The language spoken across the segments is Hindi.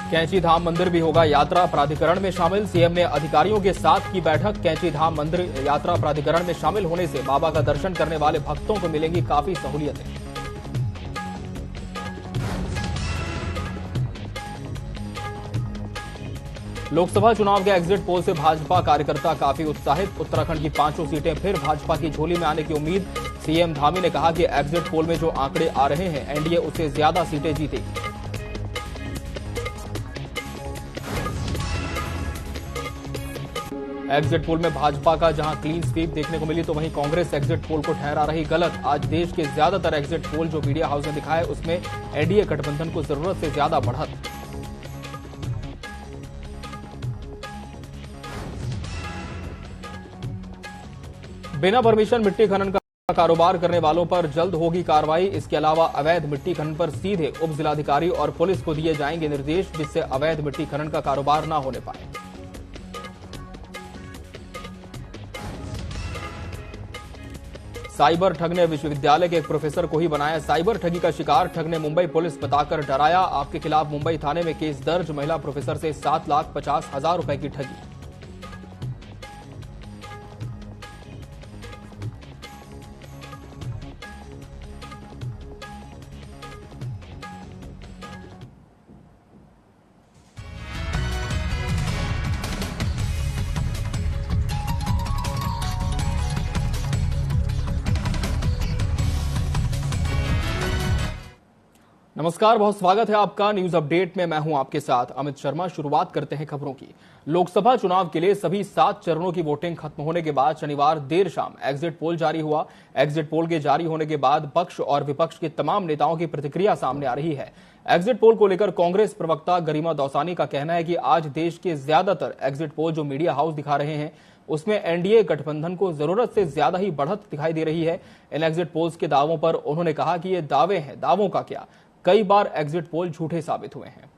कैंची धाम मंदिर भी होगा यात्रा प्राधिकरण में शामिल। सीएम ने अधिकारियों के साथ की बैठक। कैंची धाम मंदिर यात्रा प्राधिकरण में शामिल होने से बाबा का दर्शन करने वाले भक्तों को मिलेंगी काफी सहूलियतें। लोकसभा चुनाव के एग्जिट पोल से भाजपा कार्यकर्ता काफी उत्साहित। उत्तराखंड की 5 सीटें फिर भाजपा की झोली में आने की उम्मीद। सीएम धामी ने कहा कि एग्जिट पोल में जो आंकड़े आ रहे हैं, एनडीए उससे ज्यादा सीटें जीतेगी। एग्जिट पोल में भाजपा का जहां क्लीन स्वीप देखने को मिली, तो वहीं कांग्रेस एग्जिट पोल को ठहरा रही गलत। आज देश के ज्यादातर एग्जिट पोल जो मीडिया हाउस ने दिखाए, उसमें एनडीए गठबंधन को जरूरत से ज्यादा बढ़त। बिना परमिशन मिट्टी खनन का कारोबार करने वालों पर जल्द होगी कार्रवाई। इसके अलावा अवैध मिट्टी खनन पर सीधे उप जिलाधिकारी और पुलिस को दिए जाएंगे निर्देश, जिससे अवैध मिट्टी खनन का कारोबार न होने पाए। साइबर ठग ने विश्वविद्यालय के एक प्रोफेसर को ही बनाया साइबर ठगी का शिकार। ठग ने मुंबई पुलिस बताकर डराया। आपके खिलाफ मुंबई थाने में केस दर्ज। महिला प्रोफेसर से 7,50,000 रुपए की ठगी। नमस्कार, बहुत स्वागत है आपका न्यूज अपडेट में। मैं हूं आपके साथ अमित शर्मा। शुरुआत करते हैं खबरों की। लोकसभा चुनाव के लिए सभी 7 चरणों की वोटिंग खत्म होने के बाद शनिवार देर शाम एग्जिट पोल जारी हुआ। एग्जिट पोल के जारी होने के बाद पक्ष और विपक्ष के तमाम नेताओं की प्रतिक्रिया सामने आ रही है। एग्जिट पोल को लेकर कांग्रेस प्रवक्ता गरिमा दौसानी का कहना है कि आज देश के ज्यादातर एग्जिट पोल जो मीडिया हाउस दिखा रहे हैं, उसमें एनडीए गठबंधन को जरूरत से ज्यादा ही बढ़त दिखाई दे रही है। इन एग्जिट पोल्स के दावों पर उन्होंने कहा कि ये दावे हैं, दावों का क्या, कई बार एग्जिट पोल झूठे साबित हुए हैं।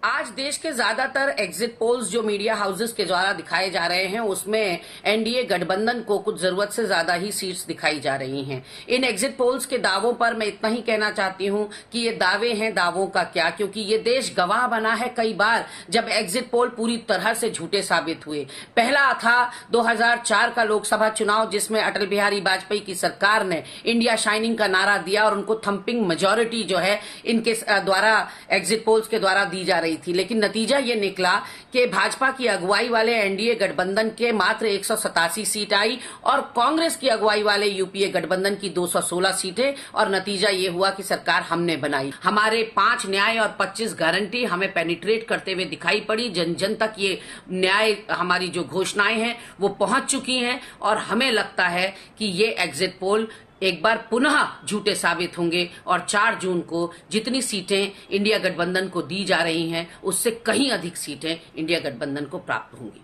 आज देश के ज्यादातर एग्जिट पोल्स जो मीडिया हाउसेस के द्वारा दिखाए जा रहे हैं, उसमें एनडीए गठबंधन को कुछ जरूरत से ज्यादा ही सीट्स दिखाई जा रही हैं। इन एग्जिट पोल्स के दावों पर मैं इतना ही कहना चाहती हूं कि ये दावे हैं, दावों का क्या, क्योंकि ये देश गवाह बना है कई बार जब एग्जिट पोल पूरी तरह से झूठे साबित हुए। पहला था 2004 का लोकसभा चुनाव, जिसमें अटल बिहारी वाजपेयी की सरकार ने इंडिया शाइनिंग का नारा दिया और उनको थंपिंग मेजोरिटी जो है इनके द्वारा एग्जिट पोल्स के द्वारा दी जा रही थी। लेकिन नतीजा ये निकला कि भाजपा की अगुवाई वाले एनडीए गठबंधन के मात्र 187 सीट आई और कांग्रेस की अगुवाई वाले यूपीए गठबंधन की 216 सीटें, और नतीजा ये हुआ कि सरकार हमने बनाई। हमारे 5 न्याय और 25 गारंटी हमें पेनिट्रेट करते हुए दिखाई पड़ी। जन जन तक ये न्याय, हमारी जो घोषणाएं हैं वो पहुंच चुकी हैं, और हमें लगता है कि ये एग्जिट पोल एक बार पुनः झूठे साबित होंगे और 4 जून को जितनी सीटें इंडिया गठबंधन को दी जा रही हैं, उससे कहीं अधिक सीटें इंडिया गठबंधन को प्राप्त होंगी।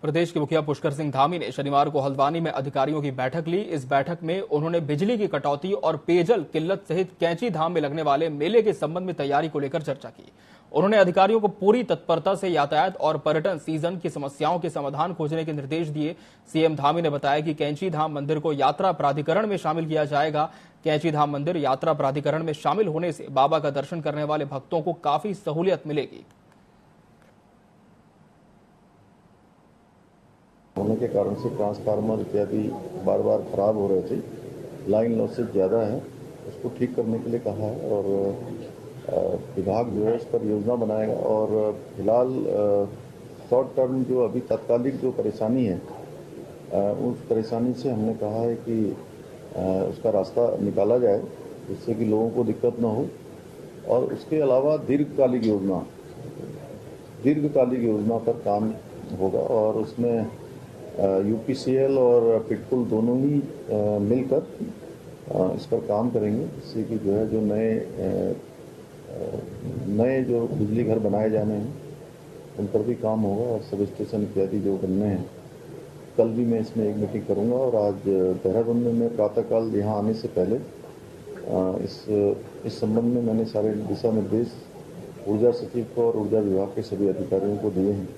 प्रदेश के मुखिया पुष्कर सिंह धामी ने शनिवार को हल्द्वानी में अधिकारियों की बैठक ली। इस बैठक में उन्होंने बिजली की कटौती और पेयजल किल्लत सहित कैंची धाम में लगने वाले मेले के संबंध में तैयारी को लेकर चर्चा की। उन्होंने अधिकारियों को पूरी तत्परता से यातायात और पर्यटन सीजन की समस्याओं के समाधान खोजने के निर्देश दिए। सीएम धामी ने बताया कि कैंची धाम मंदिर को यात्रा प्राधिकरण में शामिल किया जाएगा। कैंची धाम मंदिर यात्रा प्राधिकरण में शामिल होने से बाबा का दर्शन करने वाले भक्तों को काफी सहूलियत मिलेगी। होने के कारण से ट्रांसफार्मर इत्यादि बार बार खराब हो रहे थे, लाइन लॉसेज ज़्यादा है, उसको ठीक करने के लिए कहा है और विभाग जो है इस पर योजना बनाएगा। और फिलहाल शॉर्ट टर्म जो अभी तात्कालिक जो परेशानी है, उस परेशानी से हमने कहा है कि उसका रास्ता निकाला जाए, जिससे कि लोगों को दिक्कत न हो। और उसके अलावा दीर्घकालिक योजना पर काम होगा और उसमें यूपीसीएल और पिटकुल दोनों ही मिलकर इस पर काम करेंगे, जिससे कि जो है जो नए जो बिजली घर बनाए जाने हैं उन पर भी काम होगा और सब स्टेशन इत्यादि जो बनने हैं। कल भी मैं इसमें एक मीटिंग करूंगा और आज देहरादून में मैं प्रातःकाल यहाँ आने से पहले इस संबंध में मैंने सारे दिशा निर्देश ऊर्जा सचिव को और ऊर्जा विभाग के सभी अधिकारियों को दिए हैं।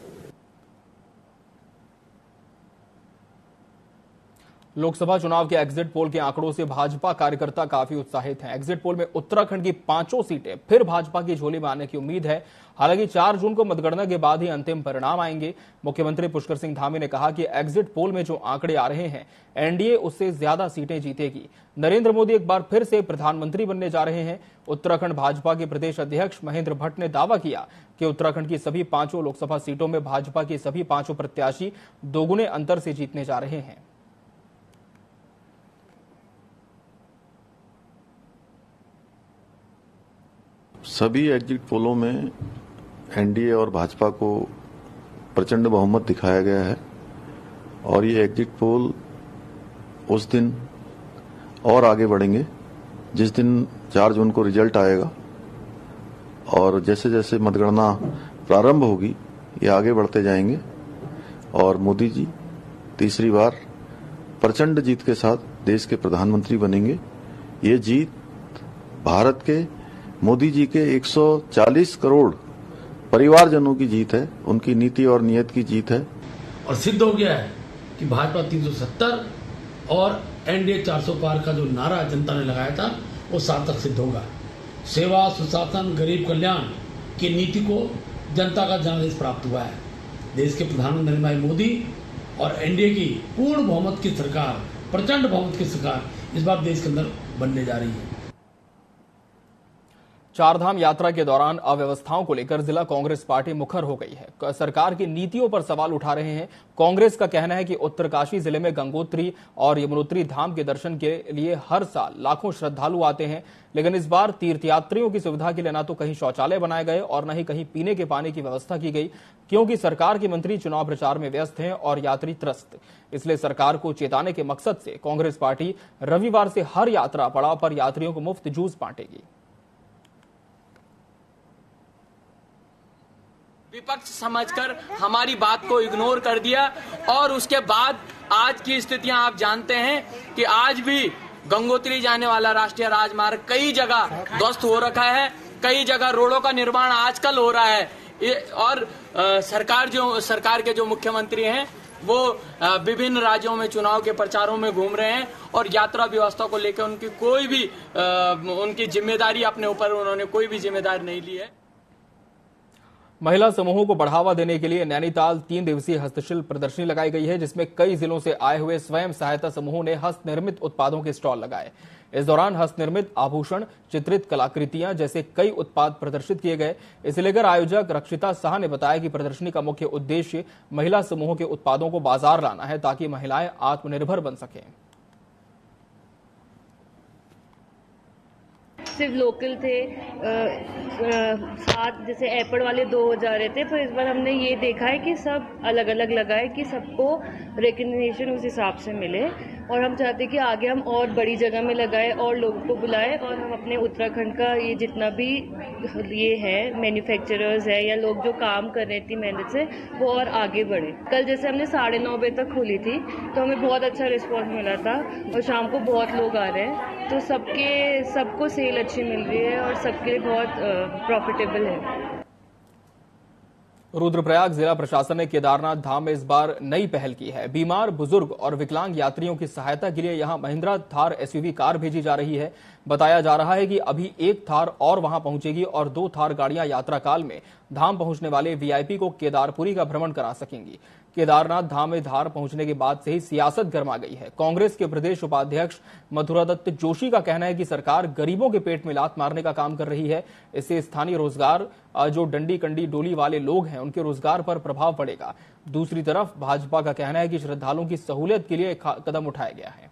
लोकसभा चुनाव के एग्जिट पोल के आंकड़ों से भाजपा कार्यकर्ता काफी उत्साहित हैं। एग्जिट पोल में उत्तराखंड की 5 सीटें फिर भाजपा की झोली में आने की उम्मीद है। हालांकि 4 जून को मतगणना के बाद ही अंतिम परिणाम आएंगे। मुख्यमंत्री पुष्कर सिंह धामी ने कहा कि एग्जिट पोल में जो आंकड़े आ रहे हैं, एनडीए उससे ज्यादा सीटें जीतेगी। नरेंद्र मोदी एक बार फिर से प्रधानमंत्री बनने जा रहे हैं। उत्तराखंड भाजपा के प्रदेश अध्यक्ष महेंद्र भट्ट ने दावा किया कि उत्तराखंड की सभी 5 लोकसभा सीटों में भाजपा के सभी 5 प्रत्याशी दोगुने अंतर से जीतने जा रहे हैं। सभी एग्जिट पोलों में एनडीए और भाजपा को प्रचंड बहुमत दिखाया गया है और ये एग्जिट पोल उस दिन और आगे बढ़ेंगे जिस दिन 4 जून को रिजल्ट आएगा और जैसे जैसे मतगणना प्रारंभ होगी ये आगे बढ़ते जाएंगे और मोदी जी तीसरी बार प्रचंड जीत के साथ देश के प्रधानमंत्री बनेंगे। ये जीत भारत के मोदी जी के 140 करोड़ परिवारजनों की जीत है, उनकी नीति और नीयत की जीत है। और सिद्ध हो गया है कि भाजपा 370 और एनडीए 400 पार का जो नारा जनता ने लगाया था वो सार्थक सिद्ध होगा। सेवा, सुशासन, गरीब कल्याण की नीति को जनता का जनादेश प्राप्त हुआ है। देश के प्रधानमंत्री नरेंद्र भाई मोदी और एनडीए की पूर्ण बहुमत की सरकार, प्रचंड बहुमत की सरकार इस बार देश के अंदर बनने जा रही है। चारधाम यात्रा के दौरान अव्यवस्थाओं को लेकर जिला कांग्रेस पार्टी मुखर हो गई है। सरकार की नीतियों पर सवाल उठा रहे हैं। कांग्रेस का कहना है कि उत्तरकाशी जिले में गंगोत्री और यमुनोत्री धाम के दर्शन के लिए हर साल लाखों श्रद्धालु आते हैं, लेकिन इस बार तीर्थयात्रियों की सुविधा के लिए न तो कहीं शौचालय बनाए गए और न ही कहीं पीने के पानी की व्यवस्था की गई, क्योंकि सरकार के मंत्री चुनाव प्रचार में व्यस्त हैं और यात्री त्रस्त। इसलिए सरकार को चेताने के मकसद से कांग्रेस पार्टी रविवार से हर यात्रा पड़ाव पर यात्रियों को मुफ्त जूस बांटेगी। विपक्ष समझकर हमारी बात को इग्नोर कर दिया और उसके बाद आज की स्थितियां आप जानते हैं कि आज भी गंगोत्री जाने वाला राष्ट्रीय राजमार्ग कई जगह ध्वस्त हो रखा है, कई जगह रोडों का निर्माण आजकल हो रहा है और सरकार के जो मुख्यमंत्री हैं वो विभिन्न राज्यों में चुनाव के प्रचारों में घूम रहे हैं और यात्रा व्यवस्था को लेकर उनकी कोई भी उनकी जिम्मेदारी अपने ऊपर उन्होंने कोई भी जिम्मेदारी नहीं ली है। महिला समूहों को बढ़ावा देने के लिए नैनीताल 3 दिवसीय हस्तशिल्प प्रदर्शनी लगाई गई है, जिसमें कई जिलों से आए हुए स्वयं सहायता समूहों ने हस्तनिर्मित उत्पादों के स्टॉल लगाए। इस दौरान हस्तनिर्मित आभूषण, चित्रित कलाकृतियां जैसे कई उत्पाद प्रदर्शित किए गए। इसे लेकर आयोजक रक्षिता शाह ने बताया कि प्रदर्शनी का मुख्य उद्देश्य महिला समूहों के उत्पादों को बाजार लाना है ताकि महिलाएं आत्मनिर्भर बन सकें। सिर्फ लोकल थे, साथ जैसे एपड़ वाले 2 हो जा रहे थे, पर इस बार हमने ये देखा है कि सब अलग अलग लगाए कि सबको रिकग्निशन उस हिसाब से मिले और हम चाहते हैं कि आगे हम और बड़ी जगह में लगाए और लोगों को बुलाए और हम अपने उत्तराखंड का ये जितना भी ये है मैन्युफैक्चरर्स है या लोग जो काम कर रहे थे मेहनत से वो और आगे बढ़े। कल जैसे हमने 9:30 बजे तक खोली थी तो हमें बहुत अच्छा रिस्पॉन्स मिला था और शाम को बहुत लोग आ रहे हैं, तो सबको सेल अच्छी मिल रही है और सबके लिए बहुत प्रॉफिटेबल है। रुद्रप्रयाग जिला प्रशासन ने केदारनाथ धाम में इस बार नई पहल की है। बीमार, बुजुर्ग और विकलांग यात्रियों की सहायता के लिए यहां महिंद्रा थार एसयूवी कार भेजी जा रही है। बताया जा रहा है कि अभी 1 थार और वहां पहुंचेगी और 2 थार गाड़ियां यात्रा काल में धाम पहुंचने वाले वीआईपी को केदारपुरी का भ्रमण करा सकेंगी। केदारनाथ धाम में धार पहुंचने के बाद से ही सियासत गर्मा गई है। कांग्रेस के प्रदेश उपाध्यक्ष मथुरादत्त जोशी का कहना है कि सरकार गरीबों के पेट में लात मारने का काम कर रही है। इससे स्थानीय रोजगार, जो डंडी कंडी डोली वाले लोग हैं, उनके रोजगार पर प्रभाव पड़ेगा। दूसरी तरफ भाजपा का कहना है कि श्रद्धालुओं की सहूलियत के लिए कदम उठाया गया है।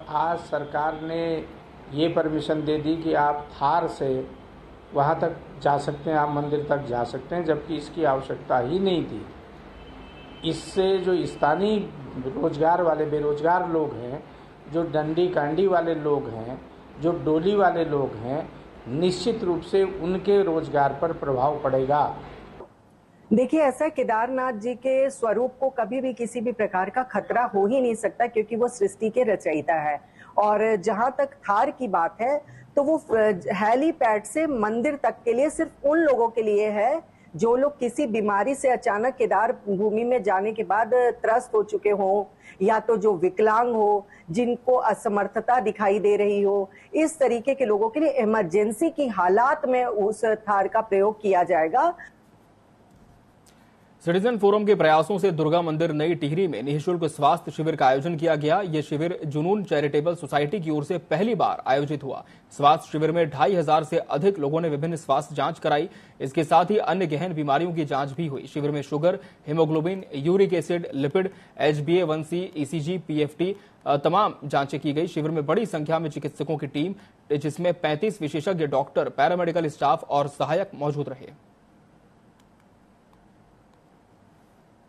आज सरकार ने ये परमिशन दे दी कि आप थार से वहाँ तक जा सकते हैं, आप मंदिर तक जा सकते हैं, जबकि इसकी आवश्यकता ही नहीं थी। इससे जो स्थानीय रोजगार वाले बेरोजगार लोग हैं, जो डंडी कांडी वाले लोग हैं, जो डोली वाले लोग हैं, निश्चित रूप से उनके रोजगार पर प्रभाव पड़ेगा। देखिए, ऐसा केदारनाथ जी के स्वरूप को कभी भी किसी भी प्रकार का खतरा हो ही नहीं सकता, क्योंकि वो सृष्टि के रचयिता है। और जहां तक थार की बात है तो वो हेलीपैड से मंदिर तक के लिए सिर्फ उन लोगों के लिए है जो लोग किसी बीमारी से अचानक केदार भूमि में जाने के बाद त्रस्त हो चुके हों, या तो जो विकलांग हो, जिनको असमर्थता दिखाई दे रही हो, इस तरीके के लोगों के लिए इमरजेंसी की हालात में उस थार का प्रयोग किया जाएगा। सिटीजन फोरम के प्रयासों से दुर्गा मंदिर नई टिहरी में निःशुल्क स्वास्थ्य शिविर का आयोजन किया गया। यह शिविर जुनून चैरिटेबल सोसाइटी की ओर से पहली बार आयोजित हुआ। स्वास्थ्य शिविर में 2500 से अधिक लोगों ने विभिन्न स्वास्थ्य जांच कराई। इसके साथ ही अन्य गहन बीमारियों की जांच भी हुई। शिविर में sugar, haemoglobin, uric acid, lipid, HbA1c, ECG, PFT तमाम जांचें की गई। शिविर में बड़ी संख्या में चिकित्सकों की टीम, जिसमें 35 विशेषज्ञ डॉक्टर, पैरामेडिकल स्टाफ और सहायक मौजूद रहे।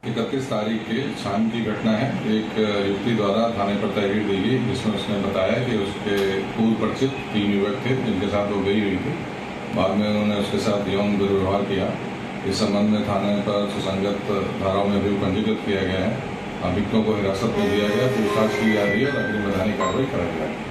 31 तारीख के शाम की घटना है। एक युवती द्वारा थाने पर तहरीर दी गई, जिसमें उसने बताया कि उसके पूर्व परिचित 3 युवक थे जिनके साथ वो गई हुई थी। बाद में उन्होंने उसके साथ यौन दुर्व्यवहार किया। इस संबंध में थाने पर सुसंगत धाराओं में भी पंजीकृत किया गया है। अभियुक्तों को हिरासत में लिया गया, पूछताछ की जा रही है और अग्रिम वैधानिक कार्रवाई कराई जा रही है।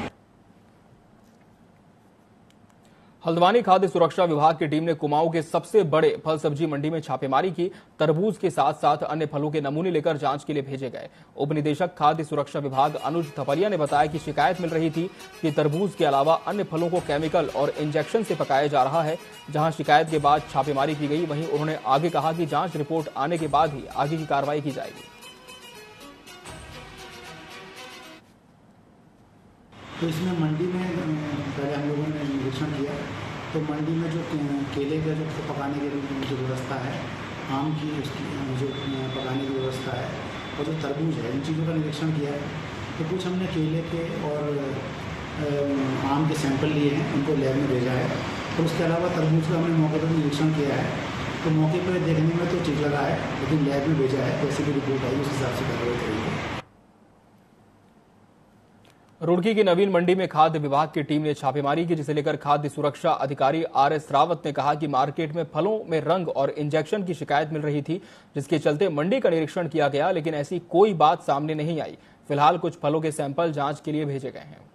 हल्द्वानी खाद्य सुरक्षा विभाग की टीम ने कुमाऊं के सबसे बड़े फल सब्जी मंडी में छापेमारी की। तरबूज के साथ साथ अन्य फलों के नमूने लेकर जांच के लिए भेजे गए। उप निदेशक खाद्य सुरक्षा विभाग अनुज थपलिया ने बताया कि शिकायत मिल रही थी कि तरबूज के अलावा अन्य फलों को केमिकल और इंजेक्शन से पकाया जा रहा है। जहां शिकायत के बाद छापेमारी की गई, वहीं उन्होंने आगे कहा कि जांच रिपोर्ट आने के बाद ही आगे की कार्रवाई की जाएगी। तो इसमें मंडी में पहले हम लोगों ने निरीक्षण किया, तो मंडी में जो केले का जो पकाने की जो व्यवस्था है, आम की उसकी जो पकाने की व्यवस्था है और जो तरबूज है, इन चीज़ों का निरीक्षण किया है। तो कुछ हमने केले के और आम के सैंपल लिए हैं, उनको लैब में भेजा है। और उसके अलावा तरबूज का हमने मौके पर निरीक्षण किया है। तो मौके पर देखने में तो ठीक लगा है, लेकिन लैब में भेजा है, जैसे भी रिपोर्ट आई उस हिसाब से कार्रवाई करेंगे। रुड़की की नवीन मंडी में खाद्य विभाग की टीम ने छापेमारी की, जिसे लेकर खाद्य सुरक्षा अधिकारी RS रावत ने कहा कि मार्केट में फलों में रंग और इंजेक्शन की शिकायत मिल रही थी, जिसके चलते मंडी का निरीक्षण किया गया, लेकिन ऐसी कोई बात सामने नहीं आई। फिलहाल कुछ फलों के सैंपल जांच के लिए भेजे गए हैं।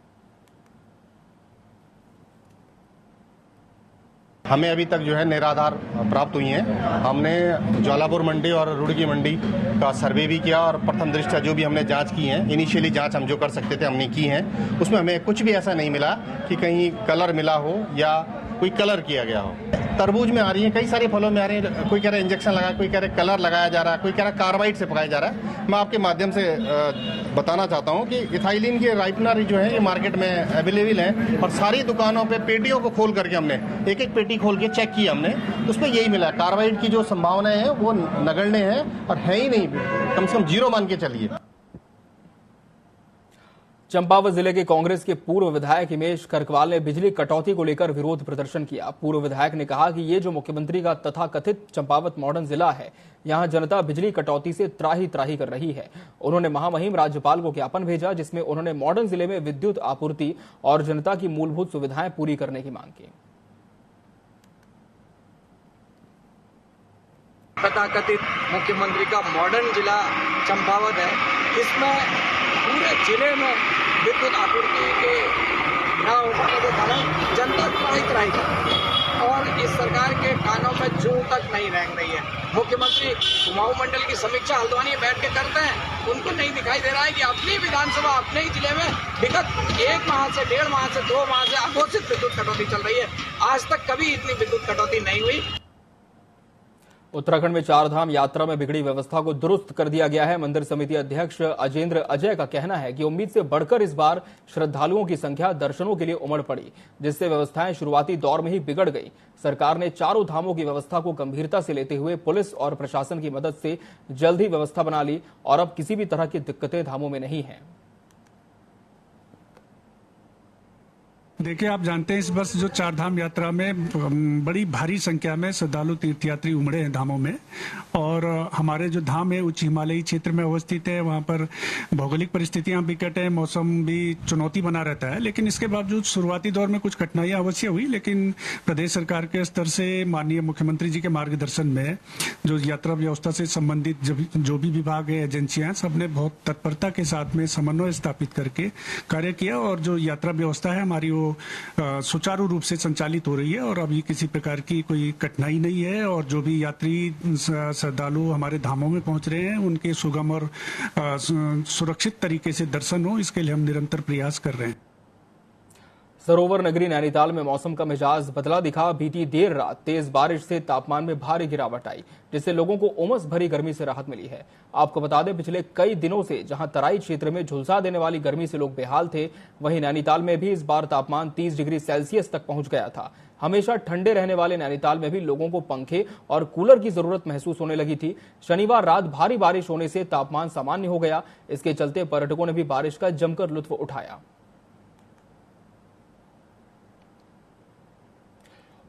हमें अभी तक जो है निराधार प्राप्त हुई हैं। हमने ज्वालापुर मंडी और रुड़की मंडी का सर्वे भी किया और प्रथम दृष्टया जो भी हमने जांच की है, इनिशियली जांच हम जो कर सकते थे हमने की है। उसमें हमें कुछ भी ऐसा नहीं मिला कि कहीं कलर मिला हो या कोई कलर किया गया हो। तरबूज में आ रही है, कई सारे फलों में आ रही है। कोई कह रहा है इंजेक्शन लगाया, कोई कह रहा है कलर लगाया जा रहा है, कोई कह रहा है कार्बाइड से पकाया जा रहा है। मैं आपके माध्यम से बताना चाहता हूं कि इथाइलिन के राइपनर जो है ये मार्केट में अवेलेबल है और सारी दुकानों पे पेटियों को खोल करके हमने एक एक पेटी खोल के चेक की हमने, उसमें यही मिला। कार्बाइड की जो संभावनाएं हैं वो नगण्य है और है ही नहीं, कम से कम 0 मान के चलिए। चंपावत जिले के कांग्रेस के पूर्व विधायक हिमेश करकवाल ने बिजली कटौती को लेकर विरोध प्रदर्शन किया। पूर्व विधायक ने कहा कि ये जो मुख्यमंत्री का तथाकथित चंपावत मॉडर्न जिला है, यहां जनता बिजली कटौती से त्राही त्राही कर रही है। उन्होंने महामहिम राज्यपाल को ज्ञापन भेजा, जिसमें उन्होंने मॉडर्न जिले में विद्युत आपूर्ति और जनता की मूलभूत सुविधाएं पूरी करने की मांग की। तथाकथित मुख्यमंत्री का मॉडर्न जिला चंपावत है, इसमें पूरे जिले में विद्युत आपूर्ति के न हो पाने के कारण जनता त्राही कर और इस सरकार के कानों में जूं तक नहीं रेंग रही है। मुख्यमंत्री कुमाऊं मंडल की समीक्षा हल्द्वानी में बैठ के करते हैं, उनको नहीं दिखाई दे रहा है कि अपनी विधानसभा अपने ही जिले में विगत 1 माह से 1.5 माह से 2 माह से अघोषित विद्युत कटौती चल रही है। आज तक कभी इतनी विद्युत कटौती नहीं हुई। उत्तराखंड में 4 धाम यात्रा में बिगड़ी व्यवस्था को दुरुस्त कर दिया गया है। मंदिर समिति अध्यक्ष अजेंद्र अजय का कहना है कि उम्मीद से बढ़कर इस बार श्रद्धालुओं की संख्या दर्शनों के लिए उमड़ पड़ी, जिससे व्यवस्थाएं शुरुआती दौर में ही बिगड़ गई। सरकार ने 4 धामों की व्यवस्था को गंभीरता से लेते हुए पुलिस और प्रशासन की मदद से जल्द ही व्यवस्था बना ली और अब किसी भी तरह की दिक्कतें धामों में नहीं है। देखिए, आप जानते हैं इस वर्ष जो 4 धाम यात्रा में बड़ी भारी संख्या में श्रद्धालु तीर्थयात्री उमड़े हैं धामों में। और हमारे जो धाम है उच्च हिमालयी क्षेत्र में अवस्थित है, वहाँ पर भौगोलिक परिस्थितियां विकट है, मौसम भी चुनौती बना रहता है। लेकिन इसके बावजूद शुरुआती दौर में कुछ कठिनाइयां अवश्य हुई, लेकिन प्रदेश सरकार के स्तर से माननीय मुख्यमंत्री जी के मार्गदर्शन में जो यात्रा व्यवस्था से संबंधित जो भी विभाग है, एजेंसियां, सबने बहुत तत्परता के साथ में समन्वय स्थापित करके कार्य किया और जो यात्रा व्यवस्था है हमारी वो सुचारू रूप से संचालित हो रही है और अभी किसी प्रकार की कोई कठिनाई नहीं है। और जो भी यात्री श्रद्धालु हमारे धामों में पहुंच रहे हैं उनके सुगम और सुरक्षित तरीके से दर्शन हो, इसके लिए हम निरंतर प्रयास कर रहे हैं। सरोवर नगरी नैनीताल में मौसम का मिजाज बदला दिखा। बीती देर रात तेज बारिश से तापमान में भारी गिरावट आई, जिससे लोगों को उमस भरी गर्मी से राहत मिली है। आपको बता दें, पिछले कई दिनों से जहां तराई क्षेत्र में झुलसा देने वाली गर्मी से लोग बेहाल थे, वहीं नैनीताल में भी इस बार तापमान 30 डिग्री सेल्सियस तक पहुंच गया था। हमेशा ठंडे रहने वाले नैनीताल में भी लोगों को पंखे और कूलर की जरूरत महसूस होने लगी थी। शनिवार रात भारी बारिश होने से तापमान सामान्य हो गया। इसके चलते पर्यटकों ने भी बारिश का जमकर लुत्फ उठाया।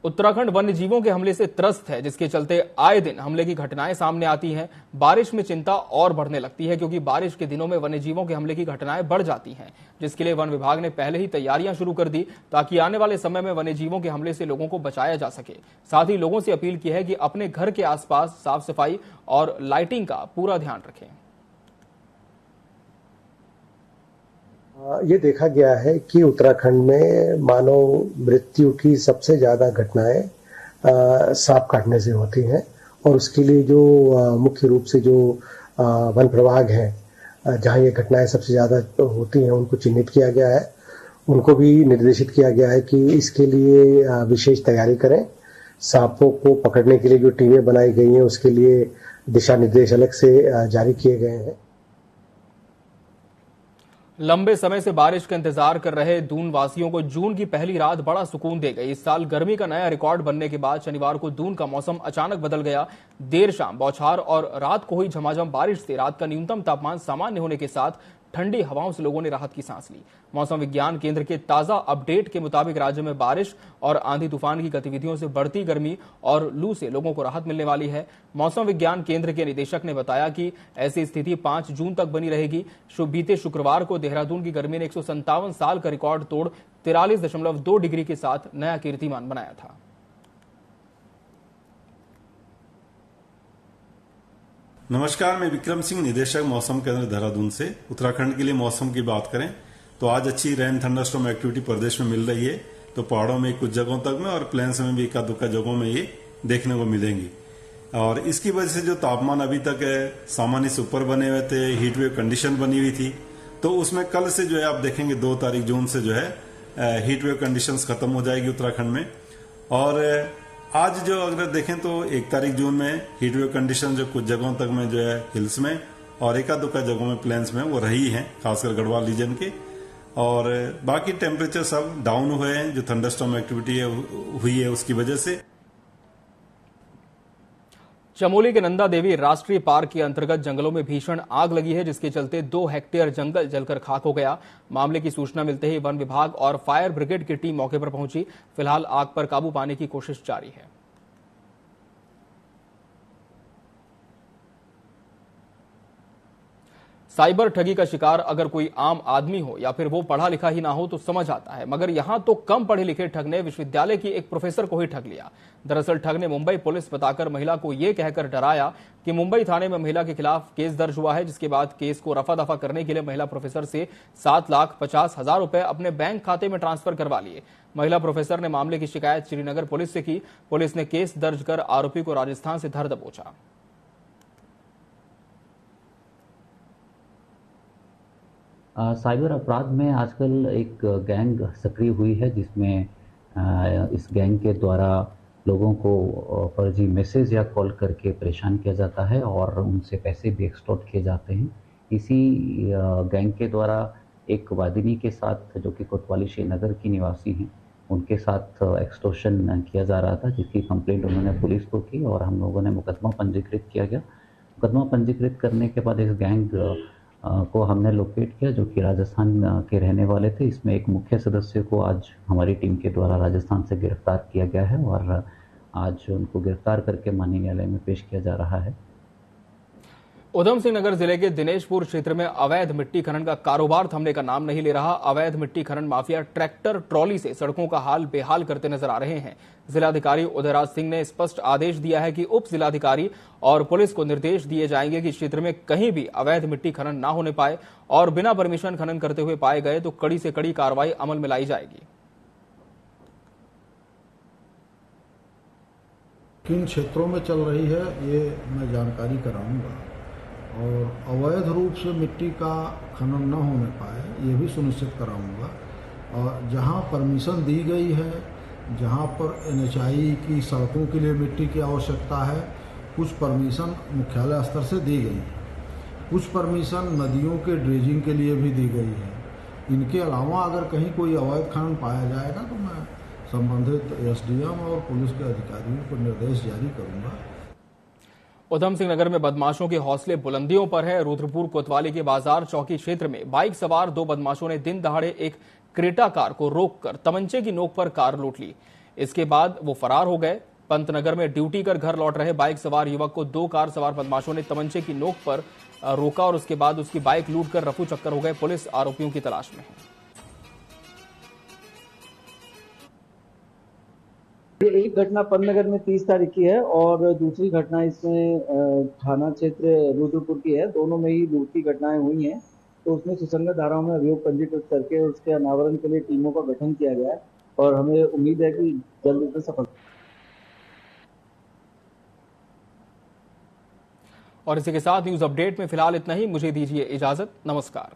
उत्तराखंड वन्य जीवों के हमले से त्रस्त है, जिसके चलते आए दिन हमले की घटनाएं सामने आती हैं। बारिश में चिंता और बढ़ने लगती है, क्योंकि बारिश के दिनों में वन्य जीवों के हमले की घटनाएं बढ़ जाती हैं, जिसके लिए वन विभाग ने पहले ही तैयारियां शुरू कर दी, ताकि आने वाले समय में वन्य जीवों के हमले से लोगों को बचाया जा सके। साथ ही लोगों से अपील की है कि अपने घर के आसपास साफ सफाई और लाइटिंग का पूरा ध्यान रखें। ये देखा गया है कि उत्तराखंड में मानव मृत्यु की सबसे ज्यादा घटनाएं सांप काटने से होती हैं, और उसके लिए जो मुख्य रूप से जो वन प्रभाग है जहां ये घटनाएं सबसे ज्यादा होती हैं उनको चिन्हित किया गया है। उनको भी निर्देशित किया गया है कि इसके लिए विशेष तैयारी करें। सांपों को पकड़ने के लिए जो टीमें बनाई गई हैं उसके लिए दिशा निर्देश अलग से जारी किए गए हैं। लंबे समय से बारिश का इंतजार कर रहे दून वासियों को जून की पहली रात बड़ा सुकून दे गई। इस साल गर्मी का नया रिकॉर्ड बनने के बाद शनिवार को दून का मौसम अचानक बदल गया। देर शाम बौछार और रात को हुई झमाझम बारिश से रात का न्यूनतम तापमान सामान्य होने के साथ ठंडी हवाओं से लोगों ने राहत की सांस ली। मौसम विज्ञान केंद्र के ताजा अपडेट के मुताबिक राज्य में बारिश और आंधी तूफान की गतिविधियों से बढ़ती गर्मी और लू से लोगों को राहत मिलने वाली है। मौसम विज्ञान केंद्र के निदेशक ने बताया कि ऐसी स्थिति 5 जून तक बनी रहेगी। बीते शुक्रवार को देहरादून की गर्मी ने 157 साल का रिकॉर्ड तोड़ 43.2 डिग्री के साथ नया कीर्तिमान बनाया था। नमस्कार, मैं विक्रम सिंह, निदेशक मौसम केंद्र देहरादून से। उत्तराखंड के लिए मौसम की बात करें तो आज अच्छी रेन थंडरस्टॉर्म एक्टिविटी प्रदेश में मिल रही है। तो पहाड़ों में कुछ जगहों तक में और प्लेन्स में भी एका दुक्का जगहों में ये देखने को मिलेंगी। और इसकी वजह से जो तापमान अभी तक सामान्य से ऊपर बने हुए थे, हीट वेव कंडीशन बनी हुई थी, तो उसमें कल से जो है आप देखेंगे 2 तारीख जून से जो है हीट वेव कंडीशंस खत्म हो जाएगी उत्तराखंड में। और आज जो अगर देखें तो 1 तारीख जून में हीट वेव कंडीशन जो कुछ जगहों तक में जो है हिल्स में और एका दुक्का जगहों में प्लेन्स में वो रही है, खासकर गढ़वाल रीजन के। और बाकी टेम्परेचर सब डाउन हुए हैं जो थंडरस्टॉर्म एक्टिविटी हुई है उसकी वजह से। चमोली के नंदा देवी राष्ट्रीय पार्क के अंतर्गत जंगलों में भीषण आग लगी है, जिसके चलते 2 हेक्टेयर जंगल जलकर खाक हो गया। मामले की सूचना मिलते ही वन विभाग और फायर ब्रिगेड की टीम मौके पर पहुंची। फिलहाल आग पर काबू पाने की कोशिश जारी है। साइबर ठगी का शिकार अगर कोई आम आदमी हो या फिर वो पढ़ा लिखा ही ना हो तो समझ आता है, मगर यहां तो कम पढ़े लिखे ठग ने विश्वविद्यालय की एक प्रोफेसर को ही ठग लिया। दरअसल ठग ने मुंबई पुलिस बताकर महिला को यह कहकर डराया कि मुंबई थाने में महिला के खिलाफ केस दर्ज हुआ है, जिसके बाद केस को रफा दफा करने के लिए महिला प्रोफेसर से 7,50,000 रुपए अपने बैंक खाते में ट्रांसफर करवा लिए। महिला प्रोफेसर ने मामले की शिकायत श्रीनगर पुलिस से की। पुलिस ने केस दर्ज कर आरोपी को राजस्थान से धर दबोचा। साइबर अपराध में आजकल एक गैंग सक्रिय हुई है, जिसमें इस गैंग के द्वारा लोगों को फर्जी मैसेज या कॉल करके परेशान किया जाता है और उनसे पैसे भी एक्सटॉर्ट किए जाते हैं। इसी गैंग के द्वारा एक वादिनी के साथ, जो कि कोतवाली श्रीनगर की निवासी हैं, उनके साथ एक्सटॉर्शन किया जा रहा था, जिसकी कंप्लेंट उन्होंने पुलिस को की और हम लोगों ने मुकदमा पंजीकृत किया गया। मुकदमा पंजीकृत करने के बाद इस गैंग को हमने लोकेट किया, जो कि राजस्थान के रहने वाले थे। इसमें एक मुख्य सदस्य को आज हमारी टीम के द्वारा राजस्थान से गिरफ्तार किया गया है और आज उनको गिरफ्तार करके माननीय न्यायालय में पेश किया जा रहा है। उधम सिंह नगर जिले के दिनेशपुर क्षेत्र में अवैध मिट्टी खनन का कारोबार थमने का नाम नहीं ले रहा। अवैध मिट्टी खनन माफिया ट्रैक्टर ट्रॉली से सड़कों का हाल बेहाल करते नजर आ रहे हैं। जिलाधिकारी उदयराज सिंह ने स्पष्ट आदेश दिया है कि उप जिलाधिकारी और पुलिस को निर्देश दिए जाएंगे कि क्षेत्र में कहीं भी अवैध मिट्टी खनन न होने पाए और बिना परमिशन खनन करते हुए पाए गए तो कड़ी से कड़ी कार्रवाई अमल में लाई जाएगी। किन क्षेत्रों में चल रही है ये मैं जानकारी कराऊंगा और अवैध रूप से मिट्टी का खनन न होने पाए ये भी सुनिश्चित कराऊंगा। और जहां परमिशन दी गई है, जहां पर NHAI की सड़कों के लिए मिट्टी की आवश्यकता है, कुछ परमिशन मुख्यालय स्तर से दी गई है, कुछ परमिशन नदियों के ड्रेजिंग के लिए भी दी गई है। इनके अलावा अगर कहीं कोई अवैध खनन पाया जाएगा तो मैं संबंधित SDM और पुलिस के अधिकारियों को निर्देश जारी करूंगा। उधम सिंह नगर में बदमाशों के हौसले बुलंदियों पर है। रुद्रपुर कोतवाली के बाजार चौकी क्षेत्र में बाइक सवार 2 बदमाशों ने दिन दहाड़े एक क्रेटा कार को रोककर तमंचे की नोक पर कार लूट ली। इसके बाद वो फरार हो गए। पंतनगर में ड्यूटी कर घर लौट रहे बाइक सवार युवक को 2 कार सवार बदमाशों ने तमंचे की नोक पर रोका और उसके बाद उसकी बाइक लूट कर रफू चक्कर हो गए। पुलिस आरोपियों की तलाश में है। एक घटना पंतनगर में 30 तारीख की है और दूसरी घटना इसमें थाना क्षेत्र रुद्रपुर की है। दोनों में ही लूट की घटनाएं हुई हैं, तो उसमें सुसंगत धाराओं में अभियोग पंजीकृत करके उसके अनावरण के लिए टीमों का गठन किया गया है और हमें उम्मीद है कि जल्द इसमें सफल। और इसी के साथ न्यूज अपडेट में फिलहाल इतना ही। मुझे दीजिए इजाजत। नमस्कार।